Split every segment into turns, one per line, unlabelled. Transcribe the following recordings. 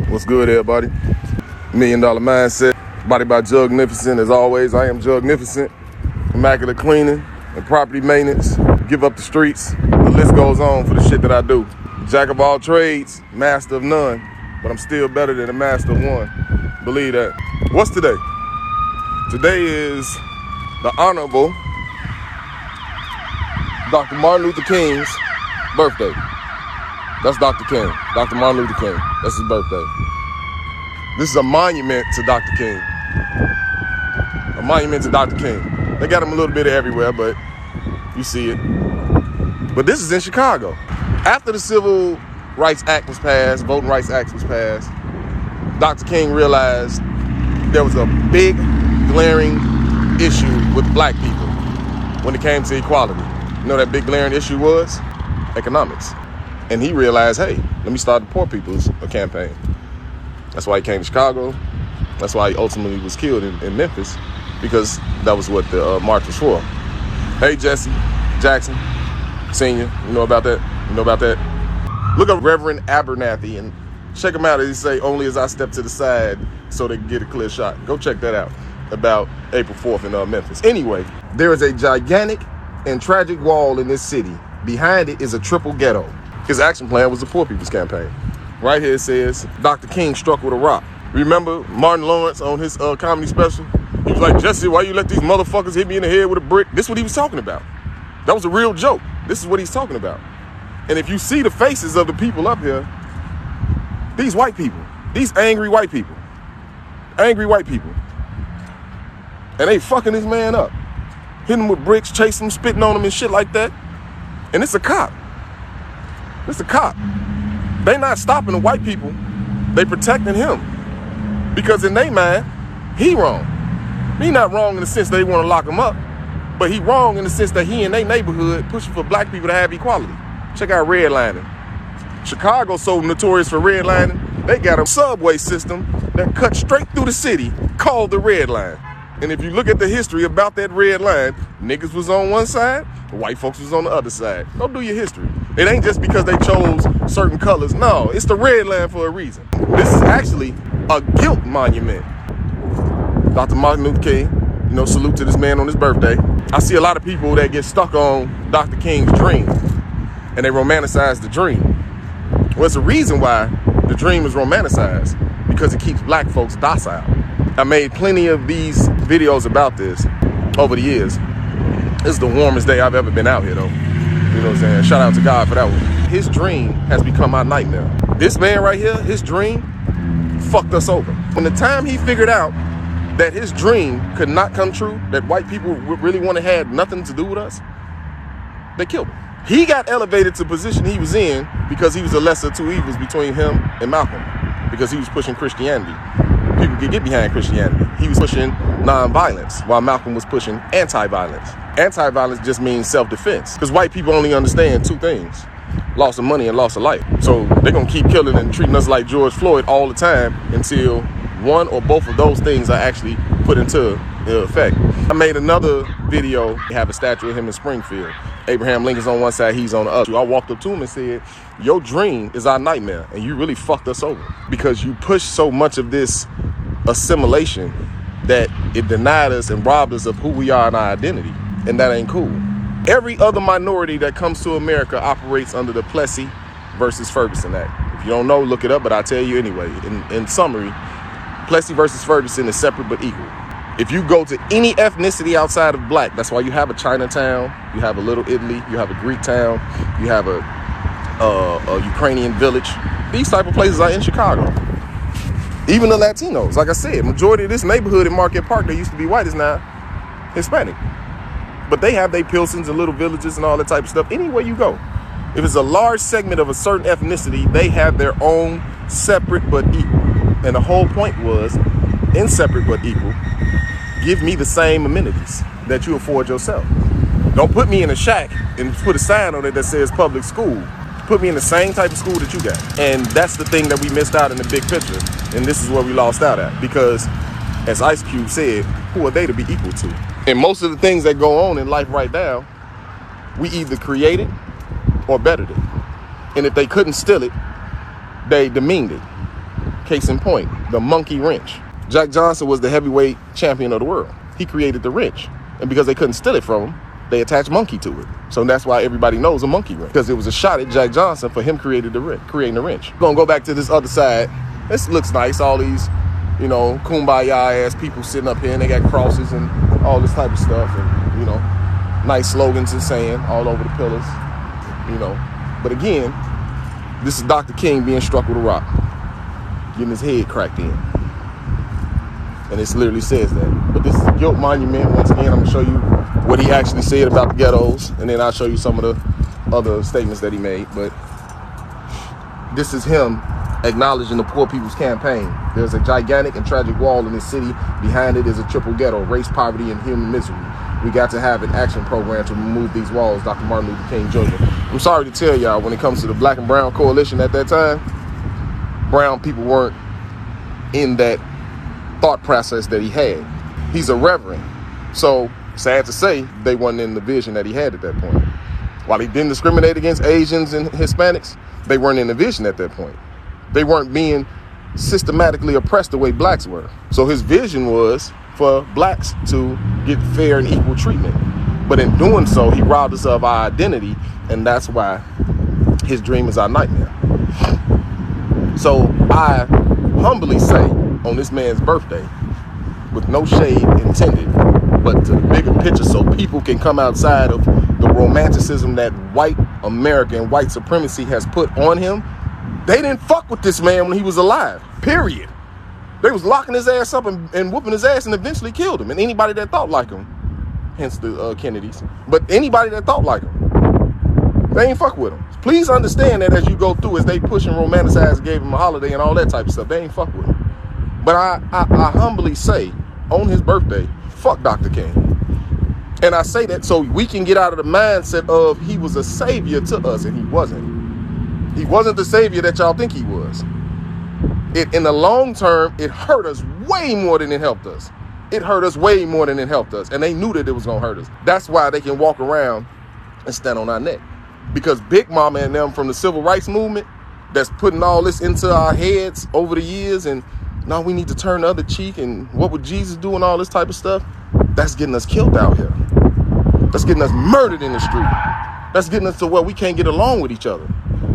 What's good, everybody? $1 Million Mindset, body by Jugnificent. As always, I am Jugnificent. Immaculate cleaning and property maintenance. Give up the streets. The list goes on for the shit that I do. Jack of all trades, master of none, but I'm still better than a master of one. Believe that. What's today? Today is the Honorable Dr. Martin Luther King's birthday. That's Dr. King, Dr. Martin Luther King. That's his birthday. This is a monument to Dr. King. A monument to Dr. King. They got him a little bit everywhere, but you see it. But this is in Chicago. After the Civil Rights Act was passed, Voting Rights Act was passed, Dr. King realized there was a big, glaring issue with black people when it came to equality. You know what that big, glaring issue was? Economics. And he realized, hey, let me start the poor people's campaign. That's why he came to Chicago. That's why he ultimately was killed in Memphis, because that was what the march was for. Hey, Jesse Jackson, Senior, you know about that? You know about that? Look up Reverend Abernathy and check him out as he say, only as I step to the side so they can get a clear shot. Go check that out about April 4th in Memphis. Anyway, there is a gigantic and tragic wall in this city. Behind it is a triple ghetto. His action plan was the Poor People's Campaign. Right here it says, Dr. King struck with a rock. Remember Martin Lawrence on his comedy special? He was like, Jesse, why you let these motherfuckers hit me in the head with a brick? This is what he was talking about. That was a real joke. This is what he's talking about. And if you see the faces of the people up here, these white people, these angry white people, and they fucking this man up, hitting him with bricks, chasing him, spitting on him and shit like that. And it's a cop. It's a cop. They not stopping the white people. They protecting him. Because in their mind, he wrong. He not wrong in the sense they want to lock him up, but he wrong in the sense that he in their neighborhood pushing for black people to have equality. Check out redlining. Chicago's so notorious for redlining, they got a subway system that cuts straight through the city called the Red Line. And if you look at the history about that red line, niggas was on one side, the white folks was on the other side. Go do your history. It ain't just because they chose certain colors. No, it's the red line for a reason. This is actually a guilt monument. Dr. Martin Luther King, you know, salute to this man on his birthday. I see a lot of people that get stuck on Dr. King's dream and they romanticize the dream. Well, it's a reason why the dream is romanticized, because it keeps black folks docile. I made plenty of these videos about this over the years. This is the warmest day I've ever been out here, though. You know what I'm saying? Shout out to God for that one. His dream has become my nightmare. This man right here, his dream fucked us over. When the time he figured out that his dream could not come true, that white people really want to have nothing to do with us, they killed him. He got elevated to the position he was in because he was the lesser of two evils between him and Malcolm, because he was pushing Christianity. People could get behind Christianity. He was pushing non-violence while Malcolm was pushing anti-violence. Anti-violence just means self-defense, because white people only understand two things: loss of money and loss of life. So they're going to keep killing and treating us like George Floyd all the time until one or both of those things are actually put into effect. I made another video. I have a statue of him in Springfield. Abraham Lincoln's on one side, he's on the other. I walked up to him and said, your dream is our nightmare, and you really fucked us over because you pushed so much of this assimilation that it denied us and robbed us of who we are and our identity, and that ain't cool. Every other minority that comes to America operates under the Plessy versus Ferguson Act. If you don't know, look it up, but I'll tell you anyway. In summary, Plessy versus Ferguson is separate but equal. If you go to any ethnicity outside of black, that's why you have a Chinatown, you have a Little Italy, you have a Greek town, you have a Ukrainian village. These type of places are in Chicago. Even the Latinos, like I said, majority of this neighborhood in Market Park that used to be white is now Hispanic. But they have their Pilsons and little villages and all that type of stuff. Anywhere you go, if it's a large segment of a certain ethnicity, they have their own separate but equal. And the whole point was, in separate but equal, give me the same amenities that you afford yourself. Don't put me in a shack and put a sign on it that says public school. Put me in the same type of school that you got. And that's the thing that we missed out in the big picture. And this is where we lost out at. Because, as Ice Cube said, who are they to be equal to? And most of the things that go on in life right now, we either created or bettered it. And if they couldn't steal it, they demeaned it. Case in point, the monkey wrench. Jack Johnson was the heavyweight champion of the world. He created the wrench. And because they couldn't steal it from him, they attached monkey to it. So that's why everybody knows a monkey wrench, because it was a shot at Jack Johnson for him creating the wrench. We're gonna go back to this other side. This looks nice. All these, kumbaya ass people sitting up here, and they got crosses and all this type of stuff, and nice slogans and saying all over the pillars, But again, this is Dr. King being struck with a rock, getting his head cracked in. And it literally says that. But this is a guilt monument. Once again, I'm gonna show you what he actually said about the ghettos, and then I'll show you some of the other statements that he made. But this is him acknowledging the poor people's campaign. There's a gigantic and tragic wall in this city. Behind it is a triple ghetto: race, poverty, and human misery. We got to have an action program to remove these walls. Dr. Martin Luther King Jr. I'm sorry to tell y'all, when it comes to the Black and Brown coalition at that time, brown people weren't in that thought process that he had. He's a reverend. So sad to say, they wasn't in the vision that he had at that point. While he didn't discriminate against Asians and Hispanics, they weren't in the vision at that point. They weren't being systematically oppressed the way blacks were. So his vision was for blacks to get fair and equal treatment. But in doing so, he robbed us of our identity, and that's why his dream is our nightmare. So I humbly say, on this man's birthday, with no shade intended, but to the bigger picture, so people can come outside of the romanticism that white America and white supremacy has put on him. They didn't fuck with this man when he was alive, period. They was locking his ass up and whooping his ass and eventually killed him. And anybody that thought like him, hence the Kennedys, but anybody that thought like him, they ain't fuck with him. Please understand that as you go through, as they push and romanticize, gave him a holiday and all that type of stuff, they ain't fuck with him. But I humbly say, on his birthday, fuck Dr. King. And I say that so we can get out of the mindset of he was a savior to us, and he wasn't. He wasn't the savior that y'all think he was. In the long term, it hurt us way more than it helped us. It hurt us way more than it helped us. And they knew that it was going to hurt us. That's why they can walk around and stand on our neck. Because Big Mama and them from the civil rights movement, that's putting all this into our heads over the years, and now we need to turn the other cheek, and what would Jesus do, and all this type of stuff, that's getting us killed out here. That's getting us murdered in the street. That's getting us to where we can't get along with each other.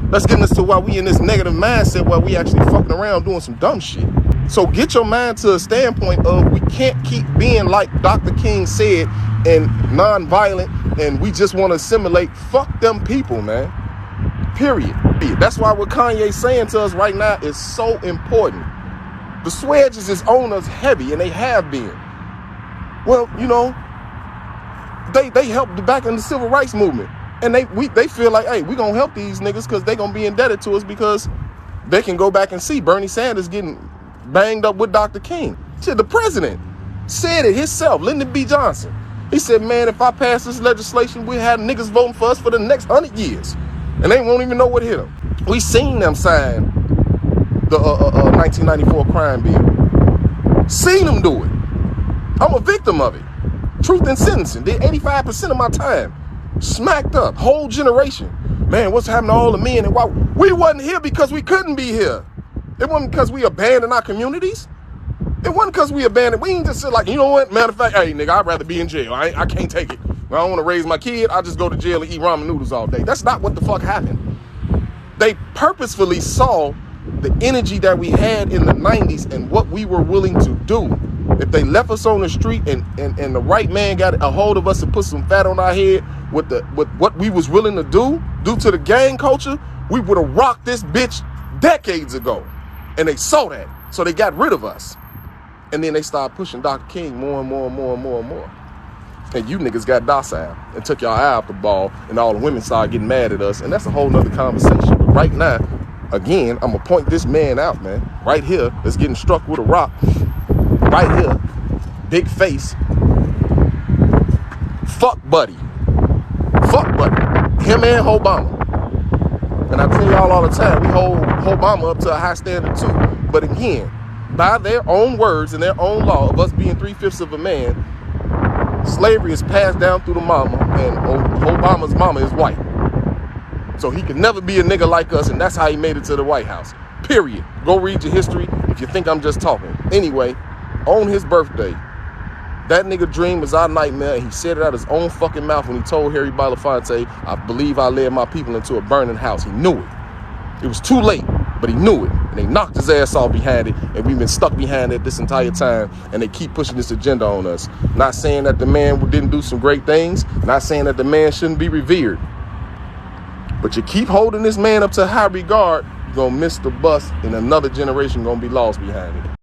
That's getting us to why we in this negative mindset where we actually fucking around doing some dumb shit. So get your mind to a standpoint of we can't keep being like Dr. King said and non-violent, and we just want to assimilate. Fuck them people, man. Period. That's why what Kanye's saying to us right now is so important. The swedges is on us heavy, and they have been. Well, they helped back in the civil rights movement. And they feel like, hey, we're going to help these niggas because they're going to be indebted to us because they can go back and see Bernie Sanders getting banged up with Dr. King. Shit, the president said it himself, Lyndon B. Johnson. He said, man, if I pass this legislation, we have niggas voting for us for the next 100 years. And they won't even know what hit them. We seen them sign the 1994 crime bill. Seen them do it. I'm a victim of it. Truth in sentencing. Did 85% of my time. Smacked up. Whole generation. Man, what's happening to all the men? And why? We wasn't here because we couldn't be here. It wasn't because we abandoned our communities. It wasn't because we abandoned. We ain't just sit like, you know what? Matter of fact, hey, nigga, I'd rather be in jail. I can't take it. When I don't want to raise my kid, I just go to jail and eat ramen noodles all day. That's not what the fuck happened. They purposefully saw the energy that we had in the 90s and what we were willing to do. If they left us on the street and the right man got a hold of us and put some fat on our head with what we was willing to do due to the gang culture, we would have rocked this bitch decades ago. And they saw that. So they got rid of us. And then they started pushing Dr. King more and more and more and more and more. And you niggas got docile and took y'all eye off the ball, and all the women started getting mad at us. And that's a whole nother conversation. But right now, again, I'm gonna point this man out, man. Right here, that's getting struck with a rock. Right here, big face. Fuck buddy. Fuck buddy. Him and Obama. And I tell y'all all the time, we hold Obama up to a high standard too. But again, by their own words and their own law of us being 3/5 of a man, slavery is passed down through the mama, and Obama's mama is white. So he could never be a nigga like us, and that's how he made it to the White House. Period. Go read your history if you think I'm just talking. Anyway, on his birthday, that nigga dream was our nightmare, and he said it out his own fucking mouth when he told Harry Belafonte, I believe I led my people into a burning house. He knew it. It was too late, but he knew it. And they knocked his ass off behind it, and we've been stuck behind it this entire time, and they keep pushing this agenda on us. Not saying that the man didn't do some great things, not saying that the man shouldn't be revered. But you keep holding this man up to high regard, you're going to miss the bus, and another generation going to be lost behind it.